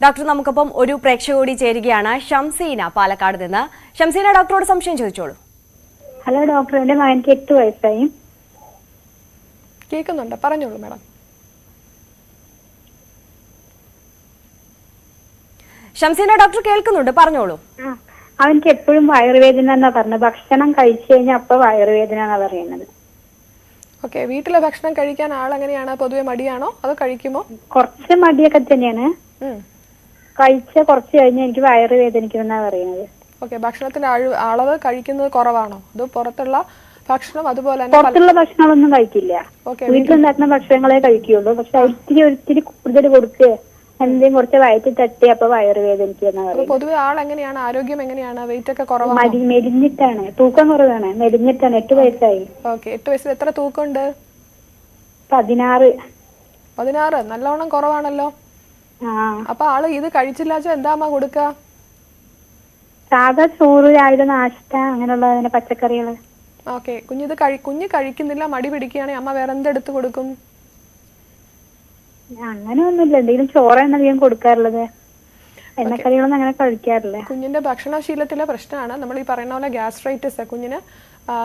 Doctor നമുക്കൊപ്പം ഒരു പ്രേക്ഷക കൂടി ചേരുകയാണ്. ഷംസീന പാലക്കാട് നിന്ന്. ഷംസീന, ഡോക്ടറോട് സംശയം ചോദിച്ചോളൂ. ഹലോ ഡോക്ടർ, എന്റെ മകനിക്ക് 8 വയസ്സായി. കേൾക്കുന്നുണ്ട്, പറഞ്ഞോളൂ മാഡം. ഷംസീന, ഡോക്ടർ കേൾക്കുന്നുണ്ട്, പറഞ്ഞോളൂ. അവനക്ക് എപ്പോഴും വയറുവേദന എന്നാ പറഞ്ഞത്. ഭക്ഷണം കഴിച്ചു കഴിഞ്ഞാൽ അപ്പൊ വയറുവേദന എന്നാ പറയുന്നത്. ഓക്കെ, വീട്ടിലെ ഭക്ഷണം കഴിക്കാൻ ആളെങ്ങനെയാണ്? പൊതുവെ മടിയാണോ അതോ കഴിക്കുമോ? കുറച്ച് മടിയൊക്കെ തന്നെയാണ്. കഴിച്ച കുറച്ച് കഴിഞ്ഞ് എനിക്ക് വയറുവേദനിക്കുമെന്നാ പറയുന്നത്. ഓക്കെ, ഭക്ഷണത്തിന്റെ അളവ് കഴിക്കുന്നത് കുറവാണോ? അത് പുറത്തുള്ള ഭക്ഷണം അതുപോലെ തന്നെ പുറത്തുള്ള ഭക്ഷണമൊന്നും കഴിക്കില്ല. വീട്ടിലുണ്ടാക്കുന്ന ഭക്ഷണങ്ങളെ കഴിക്കുള്ളൂ. പക്ഷെ ഒരിത്തിരി കൂടുതൽ കൊടുക്കുക, എന്തെങ്കിലും കുറച്ച് വയറ്റിൽ തട്ടി അപ്പൊ വയറുവേദനിക്കുമെന്നാ പറയുന്നത്. പൊതുവെ ആളെങ്ങനെയാണ്? ആരോഗ്യം എങ്ങനെയാണ്? വെയിറ്റ് ഒക്കെ കുറവാണ്? മെലിഞ്ഞിട്ടാണ്, തൂക്കം കുറവാണ്, മെലിഞ്ഞിട്ടാണ്. 8 വയസ്സായി. ഓക്കെ, 8 വയസ്സിൽ എത്ര തൂക്കമുണ്ട്? 16. 16, നല്ലോണം കുറവാണല്ലോ. അപ്പൊ ആള് ഇത് കഴിച്ചില്ലാച്ച എന്താ അമ്മ കൊടുക്ക? സാധാ ചോറ്, രാവിലെ നാഷ്ട, അങ്ങനെയുള്ള പച്ചക്കറികള്. ഓക്കെ, കുഞ്ഞ് കഴിക്കുന്നില്ല, മടി പിടിക്കുകയാണെങ്കിൽ അമ്മ വേറെ എന്തെടുത്ത് കൊടുക്കും? അങ്ങനെ ഒന്നുമില്ല, എന്തെങ്കിലും ചോറാണ് അധികം കൊടുക്കാറുള്ളത്. എണ്ണക്കറികളൊന്നും അങ്ങനെ കഴിക്കാറില്ല. കുഞ്ഞിന്റെ ഭക്ഷണശീലത്തിലെ പ്രശ്നമാണ്. നമ്മൾ ഈ പറയുന്ന പോലെ ഗ്യാസ്ട്രൈറ്റിസ്. കുഞ്ഞിന്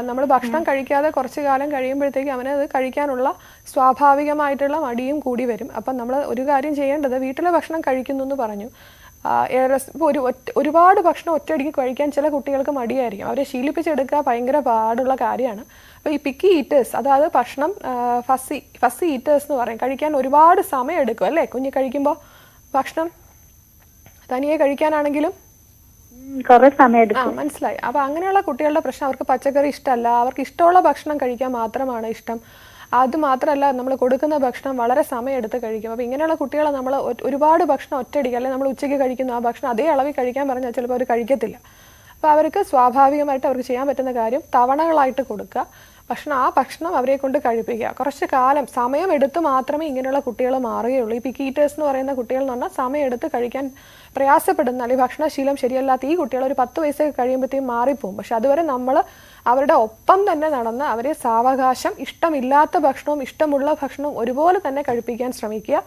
നമ്മൾ ഭക്ഷണം കഴിക്കാതെ കുറച്ച് കാലം കഴിയുമ്പോഴത്തേക്ക് അവന് അത് കഴിക്കാനുള്ള സ്വാഭാവികമായിട്ടുള്ള മടിയും കൂടി വരും. അപ്പം നമ്മൾ ഒരു കാര്യം ചെയ്യേണ്ടത്, വീട്ടിലെ ഭക്ഷണം കഴിക്കുന്നു എന്ന് പറഞ്ഞു, ഒരുപാട് ഭക്ഷണം ഒറ്റയടിക്ക് കഴിക്കാൻ ചില കുട്ടികൾക്ക് മടിയായിരിക്കും. അവരെ ശീലിപ്പിച്ചെടുക്കുക ഭയങ്കര പാടുള്ള കാര്യമാണ്. അപ്പോൾ ഈ പിക്കി ഈറ്റേഴ്സ്, അതായത് ഭക്ഷണം ഫസ്സി ഈറ്റേഴ്സ് എന്ന് പറയും. കഴിക്കാൻ ഒരുപാട് സമയം എടുക്കും അല്ലേ കുഞ്ഞ് കഴിക്കുമ്പോൾ? ഭക്ഷണം തനിയെ കഴിക്കാനാണെങ്കിലും കുറേ സമയം എടുക്കും. മനസ്സിലായി. അപ്പോൾ അങ്ങനെയുള്ള കുട്ടികളുടെ പ്രശ്നം, അവർക്ക് പച്ചക്കറി ഇഷ്ടമല്ല, അവർക്ക് ഇഷ്ടമുള്ള ഭക്ഷണം കഴിക്കാൻ മാത്രമാണ് ഇഷ്ടം. അത് മാത്രമല്ല, നമ്മൾ കൊടുക്കുന്ന ഭക്ഷണം വളരെ സമയം എടുത്ത് കഴിക്കും. അപ്പോൾ ഇങ്ങനെയുള്ള കുട്ടികളെ നമ്മൾ ഒരുപാട് ഭക്ഷണം ഒറ്റയടിക്കുക, അല്ലെങ്കിൽ നമ്മൾ ഉച്ചയ്ക്ക് കഴിക്കുന്ന ആ ഭക്ഷണം അതേ അളവിൽ കഴിക്കാൻ പറഞ്ഞാൽ ചിലപ്പോൾ അവർ കഴിക്കത്തില്ല. അപ്പോൾ അവർക്ക് സ്വാഭാവികമായിട്ട് അവർക്ക് ചെയ്യാൻ പറ്റുന്ന കാര്യം തവണകളായിട്ട് കൊടുക്കുക. ആ ഭക്ഷണം അവരെ കൊണ്ട് കഴിപ്പിക്കുക. കുറച്ച് കാലം സമയം എടുത്ത് മാത്രമേ ഇങ്ങനെയുള്ള കുട്ടികൾ മാറുകയുള്ളൂ. ഈ പിക്കി ഈറ്റേഴ്സ് എന്ന് പറയുന്ന കുട്ടികൾ എന്ന് പറഞ്ഞാൽ സമയം എടുത്ത് കഴിക്കാൻ പ്രയാസപ്പെടുന്ന, അല്ലെങ്കിൽ ഭക്ഷണശീലം ശരിയല്ലാത്ത ഈ കുട്ടികൾ ഒരു 10 വയസ്സൊക്കെ കഴിയുമ്പോഴത്തേക്കും മാറിപ്പോകും. പക്ഷെ അതുവരെ നമ്മൾ അവരുടെ ഒപ്പം തന്നെ നടന്ന് അവരെ സാവകാശം ഇഷ്ടമില്ലാത്ത ഭക്ഷണവും ഇഷ്ടമുള്ള ഭക്ഷണവും ഒരുപോലെ തന്നെ കഴിപ്പിക്കാൻ ശ്രമിക്കുക.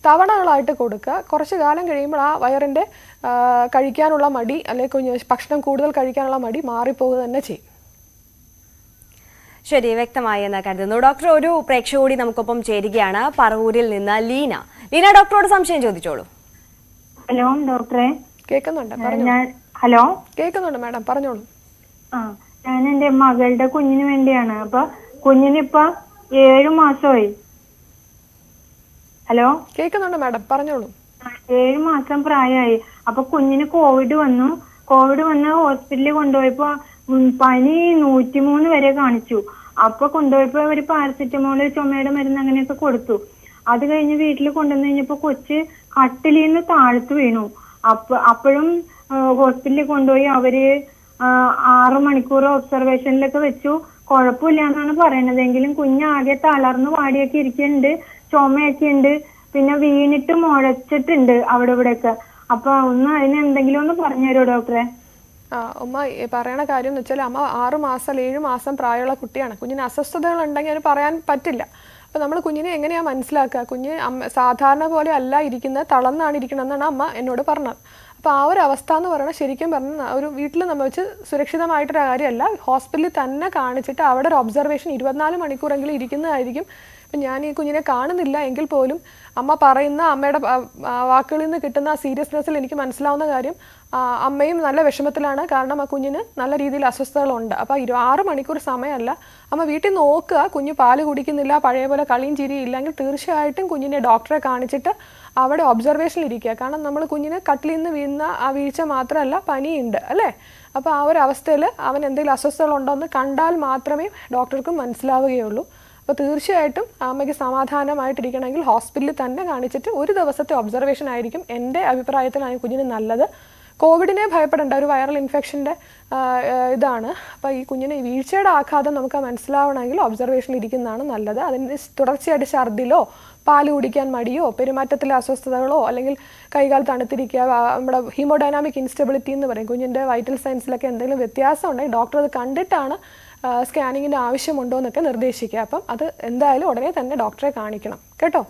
തവണകളായിട്ട് കൊടുക്കുക. കുറച്ച് കാലം കഴിയുമ്പോൾ ആ വയറിൻ്റെ കഴിക്കാനുള്ള മടി, അല്ലെങ്കിൽ ഭക്ഷണം കൂടുതൽ കഴിക്കാനുള്ള മടി മാറിപ്പോകുക തന്നെ ചെയ്യും. ശരി, വ്യക്തമായി എന്ന് കരുതുന്നു. ഡോക്ടർ, ഒരു പ്രേക്ഷക കൂടി നമുക്കൊപ്പം ചേരുകയാണ്. പറവൂരിൽ നിന്ന് ലീന. ലീന, ഡോക്ടറോട് സംശയം ചോദിച്ചോളൂ. ഹലോ ഡോക്ടറെ. കേൾക്കുന്നുണ്ട്, ഹലോ കേൾക്കുന്നുണ്ട് മാഡം, പറഞ്ഞോളൂ. ഞാൻ എന്റെ മകളുടെ കുഞ്ഞിന് വേണ്ടിയാണ്. അപ്പൊ കുഞ്ഞിനിപ്പോ 7 മാസമായി. ഹലോ, കേൾക്കുന്നുണ്ട് മാഡം, പറഞ്ഞോളൂ. 7 മാസം പ്രായമായി. അപ്പൊ കുഞ്ഞിന് കോവിഡ് വന്ന് ഹോസ്പിറ്റലിൽ കൊണ്ടുപോയപ്പോ പനി 103 വരെ കാണിച്ചു. അപ്പൊ കൊണ്ടുപോയപ്പോ അവര് പാരസെറ്റമോള്, ചുമയുടെ മരുന്ന് അങ്ങനെയൊക്കെ കൊടുത്തു. അത് കഴിഞ്ഞ് വീട്ടിൽ കൊണ്ടുവന്ന് കഴിഞ്ഞപ്പോ കൊച്ച് കട്ടിലിൽ നിന്ന് താഴത്ത് വീണു. അപ്പോഴും ഹോസ്പിറ്റലിൽ കൊണ്ടുപോയി അവര് 6 മണിക്കൂർ ഒബ്സർവേഷനിലൊക്കെ വെച്ചു. കുഴപ്പമില്ല എന്നാണ് പറയണതെങ്കിലും കുഞ്ഞാകെ തളർന്ന് വാടിയൊക്കെ ഇരിക്കുന്നുണ്ട്, ചുമയൊക്കെ ഉണ്ട്, പിന്നെ വീണിട്ട് മുഴച്ചിട്ടുണ്ട് അവിടെ ഇവിടെയൊക്കെ. അപ്പൊ അതിന് എന്തെങ്കിലും ഒന്ന് പറഞ്ഞുതരുമോ ഡോക്ടറെ? ഉമ്മ പറയണ കാര്യം എന്ന് വെച്ചാൽ, അമ്മ 6 മാസം 7 മാസം പ്രായമുള്ള കുട്ടിയാണ്. കുഞ്ഞിന് അസ്വസ്ഥതകൾ ഉണ്ടെങ്കിൽ അത് പറയാൻ പറ്റില്ല. അപ്പോൾ നമ്മൾ കുഞ്ഞിനെ എങ്ങനെയാണ് മനസ്സിലാക്കുക? കുഞ്ഞ് സാധാരണ പോലെ അല്ല ഇരിക്കുന്നത്, തളർന്നാണ് ഇരിക്കണമെന്നാണ് അമ്മ എന്നോട് പറഞ്ഞത്. അപ്പോൾ ആ ഒരു അവസ്ഥ എന്ന് പറയുന്നത് ശരിക്കും പറഞ്ഞാൽ ഒരു വീട്ടിൽ നമ്മൾ വെച്ച് സുരക്ഷിതമായിട്ടൊരു കാര്യമല്ല. ഹോസ്പിറ്റലിൽ തന്നെ കാണിച്ചിട്ട് അവിടെ ഒരു ഒബ്സർവേഷൻ 24 മണിക്കൂറെങ്കിലും ഇരിക്കുന്നതായിരിക്കും. ഇപ്പം ഞാൻ ഈ കുഞ്ഞിനെ കാണുന്നില്ല എങ്കിൽ പോലും അമ്മ പറയുന്ന അമ്മയുടെ വാക്കുകളിൽ നിന്ന് കിട്ടുന്ന ആ സീരിയസ്നെസ്സിൽ എനിക്ക് മനസ്സിലാവുന്ന കാര്യം, അമ്മയും നല്ല വിഷമത്തിലാണ്. കാരണം ആ കുഞ്ഞിന് നല്ല രീതിയിൽ അസ്വസ്ഥതകളുണ്ട്. അപ്പോൾ 6 മണിക്കൂർ സമയമല്ല. അമ്മ വീട്ടിൽ നോക്കുക, കുഞ്ഞ് പാല് കുടിക്കുന്നില്ല, പഴയ പോലെ കളിയും ചിരിയും ഇല്ലെങ്കിൽ തീർച്ചയായിട്ടും കുഞ്ഞിനെ ഡോക്ടറെ കാണിച്ചിട്ട് അവിടെ ഒബ്സർവേഷനിൽ ഇരിക്കുക. കാരണം നമ്മൾ കുഞ്ഞിന് കട്ടിലിൽ നിന്ന് വീഴുന്ന ആ വീഴ്ച മാത്രമല്ല, പനിയുണ്ട് അല്ലേ? അപ്പോൾ ആ ഒരു അവസ്ഥയിൽ അവൻ എന്തെങ്കിലും അസ്വസ്ഥതകളുണ്ടോ എന്ന് കണ്ടാൽ മാത്രമേ ഡോക്ടർക്കും മനസ്സിലാവുകയുള്ളൂ. അപ്പോൾ തീർച്ചയായിട്ടും അമ്മയ്ക്ക് സമാധാനമായിട്ടിരിക്കണമെങ്കിൽ ഹോസ്പിറ്റലിൽ തന്നെ കാണിച്ചിട്ട് ഒരു ദിവസത്തെ ഒബ്സർവേഷൻ ആയിരിക്കും എൻ്റെ അഭിപ്രായത്തിലാണ് കുഞ്ഞിന് നല്ലത്. കോവിഡിനെ ഭയപ്പെടേണ്ട, ഒരു വൈറൽ ഇൻഫെക്ഷൻ്റെ ഇതാണ്. അപ്പോൾ ഈ കുഞ്ഞിന് വീഴ്ചയുടെ ആഘാതം നമുക്ക് മനസ്സിലാവണമെങ്കിൽ ഒബ്സർവേഷനിൽ ഇരിക്കുന്നതാണ് നല്ലത്. അതിന് തുടർച്ചയായിട്ട് ഛർദിലോ, പാല് കുടിക്കാൻ മടിയോ, പെരുമാറ്റത്തിലെ അസ്വസ്ഥതകളോ, അല്ലെങ്കിൽ കൈകാൽ തണുത്തിരിക്കുക, നമ്മുടെ ഹീമോഡൈനാമിക് ഇൻസ്റ്റെബിലിറ്റി എന്ന് പറയും, കുഞ്ഞിൻ്റെ വൈറ്റൽ സയൻസിലൊക്കെ എന്തെങ്കിലും വ്യത്യാസം ഉണ്ടെങ്കിൽ ഡോക്ടർ അത് കണ്ടിട്ടാണ് സ്കാനിങ്ങിൻ്റെ ആവശ്യമുണ്ടോ എന്നൊക്കെ നിർദ്ദേശിക്കുക. അപ്പം അത് എന്തായാലും ഉടനെ തന്നെ ഡോക്ടറെ കാണിക്കണം കേട്ടോ.